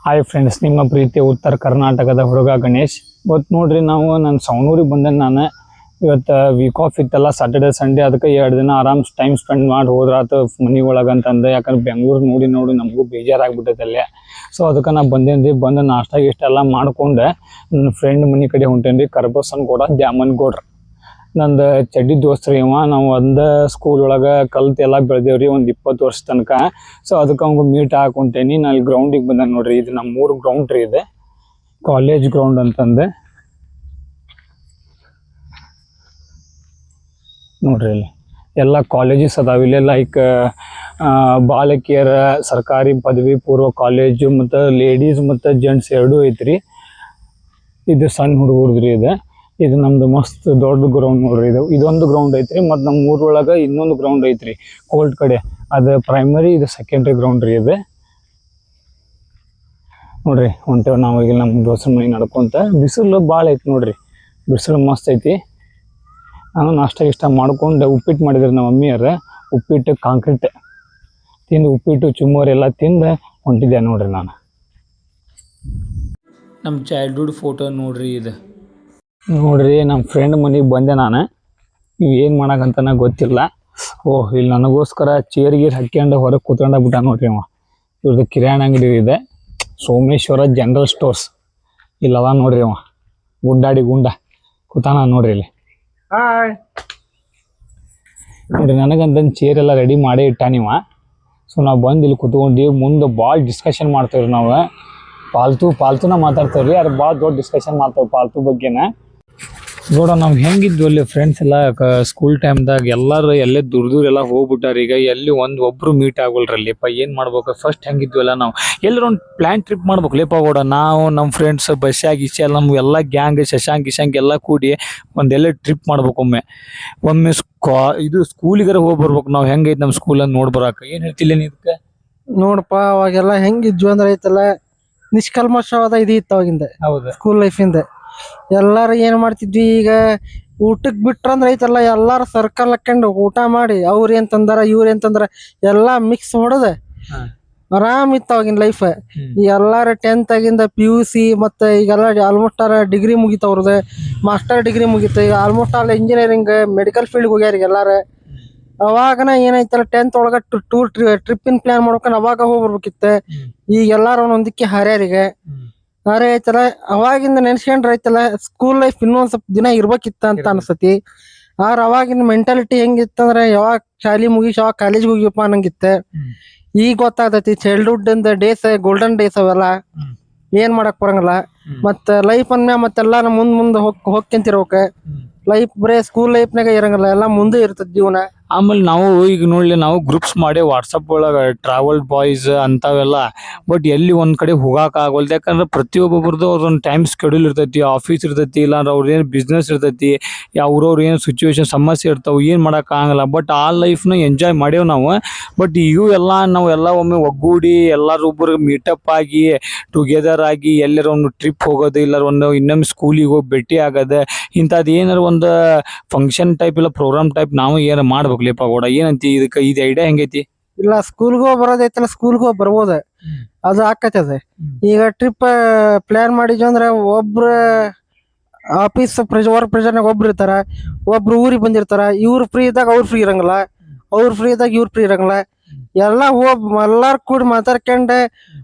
Hi friends, ನಿಮ್ಮ ಪ್ರೀತಿಯ ಉತ್ತರ ಕರ್ನಾಟಕದ ಹುಡುಗ ಗಣೇಶ್. ಇವತ್ತು ನೋಡ್ರಿ ನಾನು ಸವಣೂರಿಗೆ ಬಂದೆ. ನಾನು ಇವತ್ತು ವೀಕ್ ಆಫ್ ಇತ್ತಲ್ಲ, ಸಾಟರ್ಡೆ ಸಂಡೇ. ಅದಕ್ಕೆ 2 ದಿನ ಆರಾಮ್ ಟೈಮ್ ಸ್ಪೆಂಡ್ ಮಾಡಿ ಹೋದ್ರಾತು ಮನೆ ಒಳಗೆ ಅಂತಂದು. ಯಾಕಂದ್ರೆ ಬೆಂಗ್ಳೂರು ನೋಡಿ ನಮಗೂ ಬೇಜಾರಾಗ್ಬಿಟ್ಟೈತೆ ಅಲ್ಲೇ. ಸೊ ಅದಕ್ಕೆ ನಾ ಬಂದೇನಿ. ಬಂದು ನಾಷ್ಟ ಎಲ್ಲ ಮಾಡ್ಕೊಂಡು ನನ್ನ ಫ್ರೆಂಡ್ ಮನೆ ಕಡೆ ಹೊಂಟೇನಿ. ಕರ್ಬಸನ್ ಗೌಡ ದ್ಯಾಮನ್ ಗೌಡ್ರ ನಂದು ಚಡ್ಡಿ ದೋಸ್ತ್ರಿ ಇವ. ನಾವು ಒಂದು ಸ್ಕೂಲ್ ಒಳಗೆ ಕಲ್ತು ಎಲ್ಲ ಬೆಳೆದೇವ್ರಿ ಒಂದು 20 ವರ್ಷ ತನಕ. ಸೊ ಅದಕ್ಕೆ ಅವ್ಗೆ ಮೀಟ್ ಹಾಕೊಂತೇನಿ. ನಾನು ಇಲ್ಲಿ ಗ್ರೌಂಡಿಗೆ ಬಂದೆ ನೋಡ್ರಿ. ಇದು ನಮ್ಮ 3 ಗ್ರೌಂಡ್ ರೀ. ಇದೆ ಕಾಲೇಜ್ ಗ್ರೌಂಡ್ ಅಂತಂದು ನೋಡ್ರಿ. ಇಲ್ಲಿ ಎಲ್ಲ ಕಾಲೇಜಸ್ ಅದಾವ. ಇಲ್ಲಿ ಲೈಕ್ ಬಾಲಕಿಯರ ಸರ್ಕಾರಿ ಪದವಿ ಪೂರ್ವ ಕಾಲೇಜು ಮತ್ತು ಲೇಡೀಸ್ ಮತ್ತು ಜೆಂಟ್ಸ್ ಎರಡೂ ಐತ್ರಿ. ಇದು ಸಣ್ಣ ಹುಡುಗರ್ದ್ರಿ. ಇದು ನಮ್ದು ಮಸ್ತ್ ದೊಡ್ಡ ಗ್ರೌಂಡ್ ನೋಡ್ರಿ. ಇದೊಂದು ಗ್ರೌಂಡ್ ಐತ್ರಿ. ಮತ್ತು ನಮ್ಮ ಊರೊಳಗೆ ಇನ್ನೊಂದು ಗ್ರೌಂಡ್ ಐತ್ರಿ ಕೋಲ್ಡ್ ಕಡೆ. ಅದು ಪ್ರೈಮರಿ, ಇದು ಸೆಕೆಂಡ್ರಿ ಗ್ರೌಂಡ್ ರೀ. ಇದು ನೋಡ್ರಿ ಹೊಂಟೇವೆ ನಾವು ಈಗ ನಮ್ಮ ದೋಸ್ತರ ಮನೆ ನಡ್ಕೊಂತ. ಬಿಸಿಲು ಭಾಳ ಐತಿ ನೋಡ್ರಿ, ಬಿಸಿಲು ಮಸ್ತ್ ಐತಿ. ನಾನು ನಾಷ್ಟ ಮಾಡ್ಕೊಂಡು ಉಪ್ಪಿಟ್ಟು ಮಾಡಿದ್ರು ನಮ್ಮ ಮಮ್ಮಿಯರ. ಉಪ್ಪಿಟ್ಟು ಕಾಂಕ್ರೀಟ್ ತಿಂದು, ಉಪ್ಪಿಟ್ಟು ಚುಮ್ಮರಿ ಎಲ್ಲ ತಿಂದು ಹೊಂಟಿದ್ದೆ ನೋಡ್ರಿ. ನಾನು ನಮ್ಮ ಚೈಲ್ಡ್ಹುಡ್ ಫೋಟೋ ನೋಡ್ರಿ. ಇದು ನೋಡ್ರಿ ನಮ್ಮ ಫ್ರೆಂಡ್ ಮನೆಗೆ ಬಂದೆ ನಾನು. ಇವು ಏನು ಮಾಡಕ್ಕಂತನ ಗೊತ್ತಿಲ್ಲ. ಓಹ್, ಇಲ್ಲಿ ನನಗೋಸ್ಕರ ಚೇರ್ಗೆ ಹಾಕ್ಯಂಡು ಹೊರಗೆ ಕೂತ್ಕೊಂಡಾಗ್ಬಿಟ್ಟ ನೋಡ್ರಿ ಅವ. ಇವ್ರದ್ದು ಕಿರಾಣಿ ಅಂಗಡಿ ಇದೆ, ಸೋಮೇಶ್ವರ ಜನರಲ್ ಸ್ಟೋರ್ಸ್. ಇಲ್ಲದ ನೋಡ್ರಿ ಅವ ಗುಂಡ ಕೂತಾನ ನೋಡ್ರಿ ಇಲ್ಲಿ. ನೋಡ್ರಿ ನನಗಂತಂದು ಚೇರೆಲ್ಲ ರೆಡಿ ಮಾಡೇ ಇಟ್ಟ ನೀವ. ಸೊ ನಾವು ಬಂದು ಇಲ್ಲಿ ಕೂತ್ಕೊಂಡು ಮುಂದೆ ಭಾಳ ಡಿಸ್ಕಷನ್ ಮಾಡ್ತೇವ್ರಿ. ನಾವು ಪಾಲ್ತುನ ಮಾತಾಡ್ತೇವ್ರಿ. ಅದು ಭಾಳ ದೊಡ್ಡ ಡಿಸ್ಕಷನ್ ಮಾಡ್ತೇವೆ ಪಾಲ್ತು ಬಗ್ಗೆನ. ನೋಡ ನಾವು ಹೆಂಗಿದ್ವು ಅಲ್ಲಿ ಫ್ರೆಂಡ್ಸ್ ಎಲ್ಲ ಸ್ಕೂಲ್ ಟೈಮ್ದಾಗ. ಎಲ್ಲರೂ ಎಲ್ಲೇ ದೂರ ಎಲ್ಲ ಹೋಗ್ಬಿಟ್ಟಾರ. ಈಗ ಎಲ್ಲಿ ಒಬ್ರು ಮೀಟ್ ಆಗೋಲ್ರಲ್ಲಿಪ್ಪ. ಏನು ಮಾಡ್ಬೇಕು ಫಸ್ಟ್ ಹೆಂಗಿದ್ವಲ್ಲ ನಾವು. ಎಲ್ಲರೂ ಒಂದು ಪ್ಲ್ಯಾನ್ ಟ್ರಿಪ್ ಮಾಡ್ಬೇಕು ಲೇಪ ಕೂಡ. ನಾವು ನಮ್ಮ ಫ್ರೆಂಡ್ಸ್ ಬಸ್ಸಾಗಿ ಇಷ್ಟ ನಮ್ಗೆಲ್ಲ ಗ್ಯಾಂಗ್ ಶಶಾಂಕ್ ಎಲ್ಲ ಕೂಡಿ ಒಂದೆಲ್ಲ ಟ್ರಿಪ್ ಮಾಡ್ಬೇಕು. ಒಮ್ಮೆ ಇದು ಸ್ಕೂಲಿಗಾರ ಹೋಗಿ ಬರ್ಬೇಕು ನಾವು. ಹೆಂಗೈತೆ ನಮ್ಮ ಸ್ಕೂಲನ್ನು ನೋಡ್ಬರಾಕ. ಏನು ಹೇಳ್ತಿಲ್ಲ ನೀ ಇದಕ್ಕೆ? ನೋಡಪ್ಪ, ಅವಾಗೆಲ್ಲ ಹೆಂಗಿದ್ವು ಅಂದ್ರೆ ಐತಲ್ಲ, ನಿಷ್ಕಲ್ಮಶವಾದ ಇತ್ತು ಅವಾಗಿಂದ. ಹೌದು, ಸ್ಕೂಲ್ ಲೈಫಿಂದ ಎಲ್ಲಾರು ಏನ್ ಮಾಡ್ತಿದ್ವಿ. ಈಗ ಊಟಕ್ ಬಿಟ್ರಂದ್ರ ಐತಲ್ಲ, ಎಲ್ಲಾರು ಸರ್ಕಲ್ ಹಾಕೊಂಡು ಊಟ ಮಾಡಿ ಅವ್ರ ಏನ್ ತಂದಾರ ಇವ್ರ ಏನ್ ತಂದಾರ ಎಲ್ಲಾ ಮಿಕ್ಸ್ ಹೊಡೆದ ಆರಾಮ್ ಇತ್ತು ಅವಾಗಿನ ಲೈಫ್. ಈ ಎಲ್ಲಾರು 10th ಆಗಿಂದ PUC ಮತ್ತೆ ಈಗೆಲ್ಲ ಆಲ್ಮೋಸ್ಟ್ ಆಲ್ ಡಿಗ್ರಿ ಮುಗಿತ. ಅವ್ರದ್ದು ಮಾಸ್ಟರ್ ಡಿಗ್ರಿ ಮುಗಿತು. ಈಗ almost all engineering medical field ಹೋಗ್ಯಾರ ಈಗ ಎಲ್ಲಾರು. ಅವಾಗನ ಏನೈತಲ್ಲ 10th ಒಳಗ ಟ್ರಿಪ್ಪಿನ ಪ್ಲಾನ್ ಮಾಡ್ಕೊಂಡು ಅವಾಗ ಹೋಗ್ಬರ್ಬೇಕಿತ್ತು. ಈಗ ಎಲ್ಲಾರು ಒಂದೊಂದಕ್ಕೆ ಹರ್ಯಾರಿಗೆ ಅರೆ ಐತಲ್ಲ. ಅವಾಗಿಂದ ನೆನ್ಸ್ಕೊಂಡ್ರ ಐತಲ್ಲ, ಸ್ಕೂಲ್ ಲೈಫ್ ಇನ್ನೊಂದ್ ಸ್ವಲ್ಪ ದಿನ ಇರ್ಬೇಕಿತ್ತ ಅಂತ ಅನ್ಸತಿ. ಅವಾಗಿನ ಮೆಂಟಾಲಿಟಿ ಹೆಂಗಿತ್ತಂದ್ರ ಯಾವಾಗ ಶಾಲಿ ಮುಗಿಸಿ ಯಾವಾಗ ಕಾಲೇಜ್ ಹೋಗಿಪ್ಪ ಅನ್ನಂಗಿತ್ತ. ಈಗ ಗೊತ್ತಾಗ್ತೈತಿ ಚೈಲ್ಡ್ಹುಡ್ ಡೇಸ್ ಗೋಲ್ಡನ್ ಡೇಸ್ ಅವೆಲ್ಲ. ಏನ್ ಮಾಡಕ್ ಬರಂಗಿಲ್ಲ. ಮತ್ತ ಲೈಫ್ ಅಂದ್ಮ್ಯಾ ಮತ್ತೆಲ್ಲ ಮುಂದ್ ಹೋಗ್ಕೊಂತಿರ್ಬೇಕ. ಲೈಫ್ ಬರೇ ಸ್ಕೂಲ್ ಲೈಫ್ನಾಗ ಇರಂಗಿಲ್ಲ, ಎಲ್ಲ ಮುಂದೆ ಇರ್ತದ ಜೀವನ. ಆಮೇಲೆ ನಾವು ಈಗ ನೋಡ್ಲಿ ನಾವು ಗ್ರೂಪ್ಸ್ ಮಾಡಿ ವಾಟ್ಸಪ್ ಒಳಗೆ ಟ್ರಾವೆಲ್ ಬಾಯ್ಸ್ ಅಂತಾವೆಲ್ಲ. ಬಟ್ ಎಲ್ಲಿ ಒಂದ್ ಕಡೆ ಹೋಗಾಕ ಆಗೋಲ್ದು. ಯಾಕಂದ್ರೆ ಪ್ರತಿಯೊಬ್ಬೊಬ್ರದ್ದು ಅವ್ರೊಂದು ಟೈಮ್ ಸ್ಕೆಡ್ಯೂಲ್ ಇರ್ತೈತಿ, ಆಫೀಸ್ ಇರ್ತೈತಿ, ಇಲ್ಲಾಂದ್ರೆ ಅವ್ರದ್ದೇನು ಬಿಸ್ನೆಸ್ ಇರ್ತೈತಿ, ಅವ್ರವ್ರ ಏನು ಸಿಚುವೇಶನ್ ಸಮಸ್ಯೆ ಇರ್ತಾವೆ, ಏನು ಮಾಡೋಕೆ ಆಗಲ್ಲ. ಬಟ್ ಆ ಲೈಫ್ನ ಎಂಜಾಯ್ ಮಾಡೇವು ನಾವು. ಬಟ್ ಇವು ಎಲ್ಲ ನಾವೆಲ್ಲ ಒಮ್ಮೆ ಒಗ್ಗೂಡಿ ಎಲ್ಲರೂ ಒಬ್ಬರಿಗೆ ಮೀಟಪ್ ಆಗಿ ಟುಗೆದರ್ ಆಗಿ ಎಲ್ಲರ ಒಂದು ಟ್ರಿಪ್ ಹೋಗೋದು, ಇಲ್ಲಾರ ಒಂದು ಇನ್ನೊಮ್ಮೆ ಸ್ಕೂಲಿಗೆ ಹೋಗಿ ಭೇಟಿ ಆಗೋದು, ಇಂಥದ್ದು ಏನಾರು ಒಂದು ಫಂಕ್ಷನ್ ಟೈಪ್ ಇಲ್ಲ ಪ್ರೋಗ್ರಾಮ್ ಟೈಪ್ ನಾವು ಏನು ಮಾಡ್ಬೇಕು ಲೇಪ ಕೂಡ. ಏನಂತಿ ಇದಕ್ಕೆ? ಇದು ಐಡಿಯಾ ಹೆಂಗೈತಿ? ಇಲ್ಲ, ಸ್ಕೂಲ್ಗೆ ಹೋಗಿ ಬರೋದೈತಲ್ಲ, ಸ್ಕೂಲ್ಗೆ ಹೋಗಿ ಬರ್ಬೋದ, ಅದು ಆಕೈತದ. ಈಗ ಟ್ರಿಪ್ ಪ್ಲಾನ್ ಮಾಡಿದ್ವಿ ಅಂದ್ರೆ ಒಬ್ರ ಆಫೀಸ್ ವರ್ಕ್ ಪ್ರೆಷರ್ನಾಗ ಒಬ್ರು ಇರ್ತಾರ, ಒಬ್ರು ಊರಿಗೆ ಬಂದಿರ್ತಾರ. ಇವ್ರು ಫ್ರೀ ಇದ್ದಾಗ ಅವ್ರು ಫ್ರೀ ಇರಂಗಿಲ್ಲ, ಅವ್ರು ಫ್ರೀ ಇದ್ದಾಗ ಇವ್ರು ಫ್ರೀ ಇರಂಗಿಲ್ಲ. ಎಲ್ಲ ಎಲ್ಲಾರು ಕೂಡಿ ಮಾತಾಡ್ಕೊಂಡೆ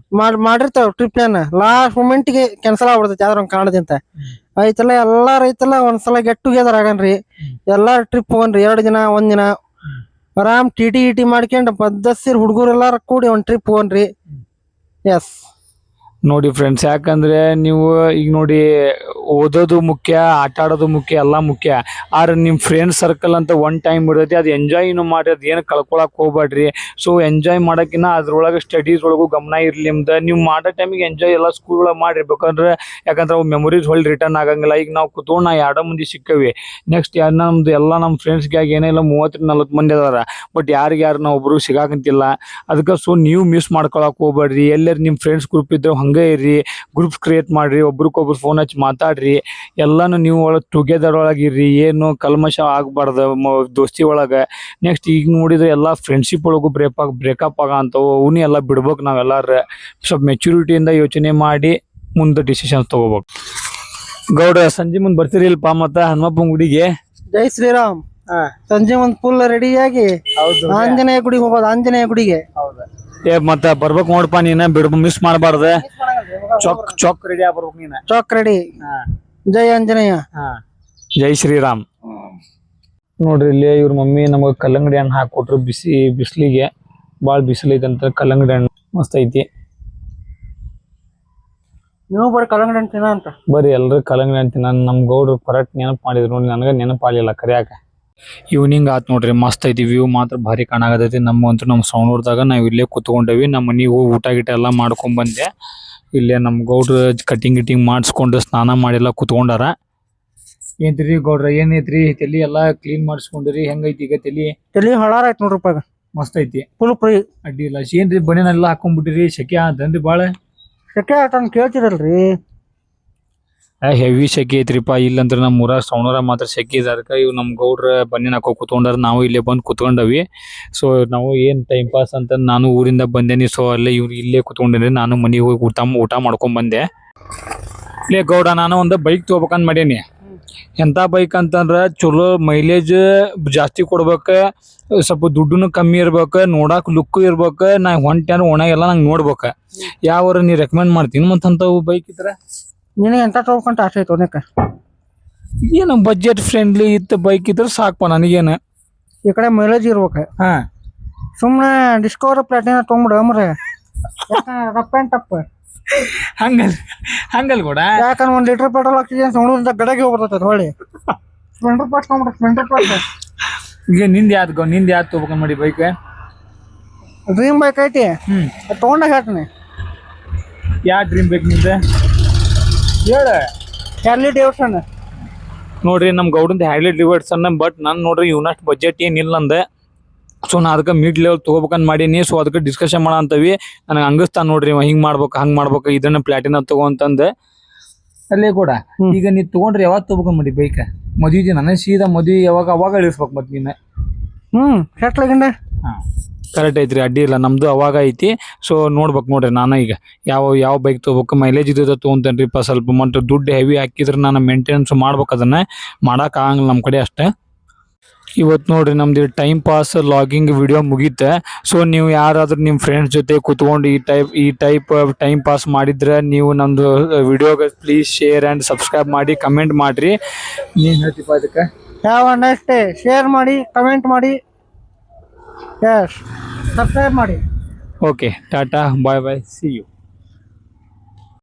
ಮಾಡಿರ್ತಾವ ಟ್ರಿಪ್ ಪ್ಲಾನ್. ಲಾಸ್ಟ್ ಮೂಮೆಂಟ್ಗೆ ಕ್ಯಾನ್ಸಲ್ ಆಗ್ಬಿಡ್ತೈತಿ ಯಾವ್ದಾರ ಒಂದು ಕಾರಣದಿಂದ. ಐತಲ್ಲ ಎಲ್ಲಾರು ಐತಲ್ಲ ಒಂದ್ಸಲ ಗೆಟ್ ಟುಗೆದರ್ ಆಗನ್ರಿ, ಎಲ್ಲಾರು ಟ್ರಿಪ್ ಹೋಗನ್ರಿ. 2 ದಿನ 1 ದಿನ ಆರಾಮ್ ಟಿ ಮಾಡ್ಕೊಂಡು ಪದ್ದಸಿರ್ ಹುಡುಗರು ಎಲ್ಲಾರು ಕೂಡಿ ಒಂದ್ ಟ್ರಿಪ್ ಹೋಗನ್ರಿ. ಎಸ್ ನೋಡಿ ಫ್ರೆಂಡ್ಸ್, ಯಾಕಂದ್ರೆ ನೀವು ಈಗ ನೋಡಿ ಓದೋದು ಮುಖ್ಯ, ಆಟ ಆಡೋದು ಮುಖ್ಯ, ಎಲ್ಲ ಮುಖ್ಯ. ಆದ್ರೆ ನಿಮ್ಮ ಫ್ರೆಂಡ್ ಸರ್ಕಲ್ ಅಂತ ಒನ್ ಟೈಮ್ ಇರ್ತೈತಿ, ಅದು ಎಂಜಾಯ್ನು ಮಾಡಿ ಅದು ಏನು ಕಳ್ಕೊಳಕ್ ಹೋಗ್ಬೇಡ್ರಿ. ಸೊ ಎಂಜಾಯ್ ಮಾಡೋಕ್ಕಿಂತ ಅದ್ರೊಳಗೆ ಸ್ಟಡೀಸ್ ಒಳಗೂ ಗಮನ ಇರಲಿ ನಿಮ್ದು. ನೀವು ಮಾಡೋ ಟೈಮಿಗೆ ಎಂಜಾಯ್ ಎಲ್ಲ ಸ್ಕೂಲ್ ಒಳಗೆ ಮಾಡಿರ್ಬೇಕಂದ್ರೆ, ಯಾಕಂದ್ರೆ ಅವು ಮೆಮೊರೀಸ್ ಹೊಳ್ಳಿ ರಿಟರ್ನ್ ಆಗಂಗಿಲ್ಲ. ಈಗ ನಾವು ಕೂತ್ಕೊಂಡು 2 ಮಂದಿ ಸಿಕ್ಕವಿ, ನೆಕ್ಸ್ಟ್ ನಮ್ದು ಎಲ್ಲ ನಮ್ಮ ಫ್ರೆಂಡ್ಸ್ಗೆ ಏನಿಲ್ಲ 30-40 ಮಂದಿ ಅದಾರ. ಬಟ್ ಯಾರು ನಾವು ಒಬ್ರು ಸಿಗಾಕಂತಿಲ್ಲ. ಅದಕ್ಕೆ ಸೊ ನೀವು ಮಿಸ್ ಮಾಡ್ಕೊಳಕ್ ಹೋಗ್ಬೇಡ್ರಿ. ಎಲ್ಲರೂ ನಿಮ್ಮ ಫ್ರೆಂಡ್ಸ್ ಗ್ರೂಪ್ ಇದ್ರೆ ಹಂಗೆ ಇರ್ರಿ, ಗ್ರೂಪ್ಸ್ ಕ್ರಿಯೇಟ್ ಮಾಡ್ರಿ, ಒಬ್ರಿಗೊಬ್ರು ಫೋನ್ ಹಚ್ಚಿ ಮಾತಾಡ್ರಿ, ಎಲ್ಲಾನು ನೀವು ಟುಗೆದರ್ ಒಳಗೆ ಇರ್ರಿ, ಏನು ಕಲ್ಮಶ ಆಗ್ಬಾರ್ದು ದೋಸ್ತಿ ಒಳಗೆ. ನೆಕ್ಸ್ಟ್ ಈಗ ನೋಡಿದ್ರೆ ಎಲ್ಲ ಫ್ರೆಂಡ್ಶಿಪ್ ಒಳಗೂ ಬ್ರೇಕಪ್ ಆಗಂತವು, ಅವನ್ನ ಎಲ್ಲ ಬಿಡ್ಬೇಕು. ನಾವೆಲ್ಲರೂ ಸ್ವಲ್ಪ ಮೆಚುರಿಟಿಯಿಂದ ಯೋಚನೆ ಮಾಡಿ ಮುಂದೆ ಡಿಸಿಷನ್ಸ್ ತಗೋಬೇಕು. ಗೌಡ ಸಂಜೆ ಮುಂದೆ ಬರ್ತೀರಿ ಇಲ್ಪ ಮತ್ತೆ ಹನುಮಪ್ಪನ ಗುಡಿಗೆ? ಜೈ ಶ್ರೀರಾಮ್. ಸಂಜೆ ಒಂದ್ ಫುಲ್ ರೆಡಿಯಾಗಿ ಆಂಜನೇಯ ಗುಡಿಗೆ ಹೋಗೋದು, ಆಂಜನೇಯ ಗುಡಿಗೆ. ಮತ್ತೆ ಬರ್ಬೇಕು ನೋಡಪ್ಪ, ನೀನ ಮಿಸ್ ಮಾಡಬಾರ್ದ. ಚೌಕ್ ರೆಡಿ ಆಗ್ಬರ್ಬೇಕು ನೀನ. ಚೌಕ್ ರೆಡಿ. ಜೈ ಆಂಜನೇಯ. ಜೈ ಶ್ರೀರಾಮ್. ನೋಡ್ರಿ ಇಲ್ಲಿ ಇವ್ರ ಮಮ್ಮಿ ನಮಗ ಕಲ್ಲಂಗಡಿ ಹಣ್ಣು ಹಾಕೊಟ್ರು. ಬಿಸಿಲಿಗೆ ಬಾಳ ಬಿಸಿಲೈತೆ ಅಂತ ಕಲ್ಲಂಗಡಿ ಹಣ್ಣು ಮಸ್ತ್ ಐತಿ. ನೀವು ಬರೀ ಕಲ್ಲಂಗಡಿ ಹಣ್ಣು ತಿನ್ನ ಅಂತ ಬರೀ ಎಲ್ರು ಕಲ್ಲಂಗಡಿ ಹಣ್ಣು ತಿನ್ನ. ನಮ್ ಗೌಡ್ರು ಕರೆಕ್ಟ್ ನೆನಪು ಮಾಡಿದ್ರು ನೋಡಿ, ನನಗ ನೆನಪಾಗಲಿಲ್ಲ ಕರಿಯಾಕ. ಈವ್ನಿಂಗ್ ಆತ್ ನೋಡ್ರಿ, ಮಸ್ತ್ ಐತಿ. ವ್ಯೂ ಮಾತ್ರ ಭಾರಿ ಕಾಣಾಗತೈತಿ. ನಮ್ಮ ಸೌಣೂರ್ದಾಗ ನಾವ್ ಇಲ್ಲೇ ಕುತ್ಕೊಂಡೇವಿ. ನಮ್ಮ ಮನಿಗೆ ಹೋಗಿ ಊಟ ಗಿಟ ಎಲ್ಲ ಮಾಡ್ಕೊಂಡ್ ಬಂದೆ. ಇಲ್ಲೇ ನಮ್ ಗೌಡ್ರು ಕಟಿಂಗ್ ಮಾಡಿಸ್ಕೊಂಡು ಸ್ನಾನ ಮಾಡಿಲ್ಲ ಕುತ್ಕೊಂಡಾರ. ಏನ್ರಿ ಗೌಡ್ರ, ಏನೈತ್ರಿ ತಲಿ ಎಲ್ಲಾ ಕ್ಲೀನ್ ಮಾಡಿಸ್ಕೊಂಡ್ರಿ? ಹೆಂಗೈತಿ ಈಗ ತಲಿ ಹಳಾರ ಆಯ್ತು ನೋಡ್ರಿಪ್ಪ. ಮಸ್ತ್ ಐತಿ, ಫುಲ್ ಫ್ರೀ, ಅಡ್ಡಿ ಇಲ್ಲ. ಏನ್ರಿ ಬನೇನೆಲ್ಲ ಹಾಕೊಂಡ್ಬಿಟ್ಟಿರಿ? ಶೆಕೆ ಆತನ್ರಿ ಬಾಳ? ಶೆಕೆ ಆತನ್ ಕೇಳ್ತಿರಲ್ರಿ. ಹೆವಿ ಶೆಕೆ ಐತ್ರಿಪಾ. ಇಲ್ಲಂದ್ರೆ ನಮ್ಮ ಊರಾಗ ಸೌಣೂರ ಮಾತ್ರ ಶೆಕೆ ಇದೆ. ಅದಕ್ಕೆ ಇವ್ ನಮ್ ಗೌಡ್ರ ಬನ್ನಿ ಹಾಕೋ ಕುತ್ಕೊಂಡಾರ. ನಾವು ಇಲ್ಲೇ ಬಂದು ಕುತ್ಕೊಂಡವಿ. ಸೊ ನಾವು ಏನ್ ಟೈಮ್ ಪಾಸ್ ಅಂತ ನಾನು ಊರಿಂದ ಬಂದೇನಿ. ಸೊ ಅಲ್ಲೇ ಇವ್ರು ಇಲ್ಲೇ ಕುತ್ಕೊಂಡೇನಿ. ನಾನು ಮನೆಗೆ ಹೋಗಿ ಊಟ ಮಾಡ್ಕೊಂಡ್ ಬಂದೆ. ಇಲ್ಲೇ ಗೌಡ, ನಾನು ಒಂದು ಬೈಕ್ ತಗೋಬೇಕಂತ ಮಾಡೇನಿ. ಎಂತ ಬೈಕ್ ಅಂತಂದ್ರ ಚಲೋ ಮೈಲೇಜ್ ಜಾಸ್ತಿ ಕೊಡ್ಬೇಕ, ಸ್ವಲ್ಪ ದುಡ್ಡುನು ಕಮ್ಮಿ ಇರ್ಬೇಕ, ನೋಡಾಕ ಲುಕ್ ಇರ್ಬೇಕ, ನಾ ಹೊಂಟೇನ ಒಣಗೆಲ್ಲ ನಂಗೆ ನೋಡ್ಬೇಕ. ಯಾವ್ರ ನೀ ರೆಕಮೆಂಡ್ ಮಾಡ್ತೀನಿ ಮತ್ತಂತವು ಬೈಕ್ ಇದ್ರ? ನಿನಗೆ ಎಂತ ತಗೋಬೇಕಂತ ಆಸೆ ಐತೆ ಒನಕ? ಏನು ಬಜೆಟ್ ಫ್ರೆಂಡ್ಲಿ ಇತ್ತು ಬೈಕ್ ಇದ್ರೆ ಸಾಕಪ್ಪ ನನಗೇನು. ಈ ಕಡೆ ಮೈಲೇಜ್ ಇರ್ಬೇಕು. ಸುಮ್ಮನೆ ಡಿಸ್ಕವರ್ ಪ್ಲಾಟಿನ ತೊಗೊಂಬಿಡು ಅಮ್ರೆ, ರಪ್ಪ ಅಂಡ್ ಟಪ್. ಹಂಗಲ್ ಕೂಡ, ಯಾಕಂದ್ರೆ 1 ಲೀಟರ್ ಪೆಟ್ರೋಲ್ ಹಾಕ್ತಿದ್ದೀನಿ ಸೌಣೂರಿಂದ ಗಡಗೆ ಹೋಗ್ಬರ್ತೈತೆ. ಹೊಳ್ಳಿ ಸ್ಪ್ಲೆಂಡರ್ ಪ್ಲಸ್ ತೊಗೊಂಬಿಡು, ಸ್ಪ್ಲೆಂಡರ್ ಪ್ಲಸ್. ಈಗ ನಿಂದ ಯಾವ್ದು ತಗೋಬೇಕಂತ ಮಾಡಿ ಬೈಕ್? ಡ್ರೀಮ್ ಬೈಕ್ ಐತಿ, ತೊಗೊಂಡಾಗ ಹೇಳ್ತೀನಿ. ಯಾವ ಡ್ರೀಮ್ ಬೈಕ್ ನಿಂದ ಹೇಳ? Harley Davidson. ನೋಡ್ರಿ ನಮ್ ಗೌಡಂದ ಹ್ಯಾರ್ಲಿ ಡೇವಿಡ್ಸನ್. ಬಟ್ ನಾನು ನೋಡ್ರಿ ಇವನಷ್ಟು ಬಜೆಟ್ ಏನಿಲ್ಲ ಅಂದೆ. ಸೊ ನಾ ಅದಕ್ಕೆ ಮಿಡ್ ಲೆವೆಲ್ ತಗೋಬೇಕಂತ ಮಾಡೀನಿ. ಸೊ ಅದಕ್ಕೆ ಡಿಸ್ಕಷನ್ ಮಾಡೋ ಅಂತವಿ. ನನಗೆ ಹಂಗಸ್ತಾನ ನೋಡ್ರಿ, ಹಿಂಗ್ ಮಾಡ್ಬೇಕು ಹಂಗ್ ಮಾಡ್ಬೇಕು, ಇದನ್ನ ಪ್ಲಾಟಿನ ತಗೋ ಅಂತಂದೆ. ಅಲ್ಲೇ ಕೂಡ ಈಗ ನೀ ತಗೊಂಡ್ರಿ ಯಾವಾಗ ತಗೋಬೇಕಂತ ಮಾಡಿ ಬೈಕ್? ಮದ್ವಿ ನನಗೆ ಸೀದಾ ಮದ್ವಿ ಯಾವಾಗ ಅವಾಗ ಇಳಿಸ್ಬೇಕು ಮತ್ ನೀನ. ಕರೆಕ್ಟ್ ಕರೆಕ್ಟ್ ಐತ್ರಿ, ಅಡ್ಡಿ ಇಲ್ಲ. ನಮ್ದು ಅವಾಗ ಐತಿ. ಸೊ ನೋಡ್ಬೇಕು ನೋಡ್ರಿ, ನಾನು ಈಗ ಯಾವ ಬೈಕ್ ತಗೋಬೇಕು, ಮೈಲೇಜ್ ಇದ್ದ ತೊಗೊಂತೇನ್ರಿಪ್ಪ. ಸ್ವಲ್ಪ ಮತ್ತೆ ದುಡ್ಡು ಹೆವಿ ಹಾಕಿದ್ರೆ ನಾನು ಮೇಂಟೆನೆನ್ಸ್ ಮಾಡ್ಬೇಕು. ಅದನ್ನ ಮಾಡಕ್ ಆಗಂಗಿಲ್ಲ ನಮ್ಮ ಕಡೆ ಅಷ್ಟೇ. ಇವತ್ತು ನೋಡ್ರಿ ನಮ್ದು ಟೈಮ್ ಪಾಸ್ ಲಾಗಿಂಗ್ ವಿಡಿಯೋ ಮುಗೀತೆ. ಸೊ ನೀವು ಯಾರಾದ್ರೂ ನಿಮ್ಮ ಫ್ರೆಂಡ್ಸ್ ಜೊತೆ ಕುತ್ಕೊಂಡು ಈ ಟೈಪ್ ಟೈಮ್ ಪಾಸ್ ಮಾಡಿದ್ರೆ ನೀವು ನಮ್ದು ವಿಡಿಯೋಗೆ ಪ್ಲೀಸ್ ಶೇರ್ ಆ್ಯಂಡ್ ಸಬ್ಸ್ಕ್ರೈಬ್ ಮಾಡಿ, ಕಮೆಂಟ್ ಮಾಡಿರಿ. ನೀನು ಹೇಳ್ತೀಪ ಅದಕ್ಕೆ? ಅಷ್ಟೇ, ಶೇರ್ ಮಾಡಿ, ಕಮೆಂಟ್ ಮಾಡಿ, ಸಬ್ಸ್ಕ್ರೈಬ್ ಮಾಡಿ. Okay, tata, bye bye, see you.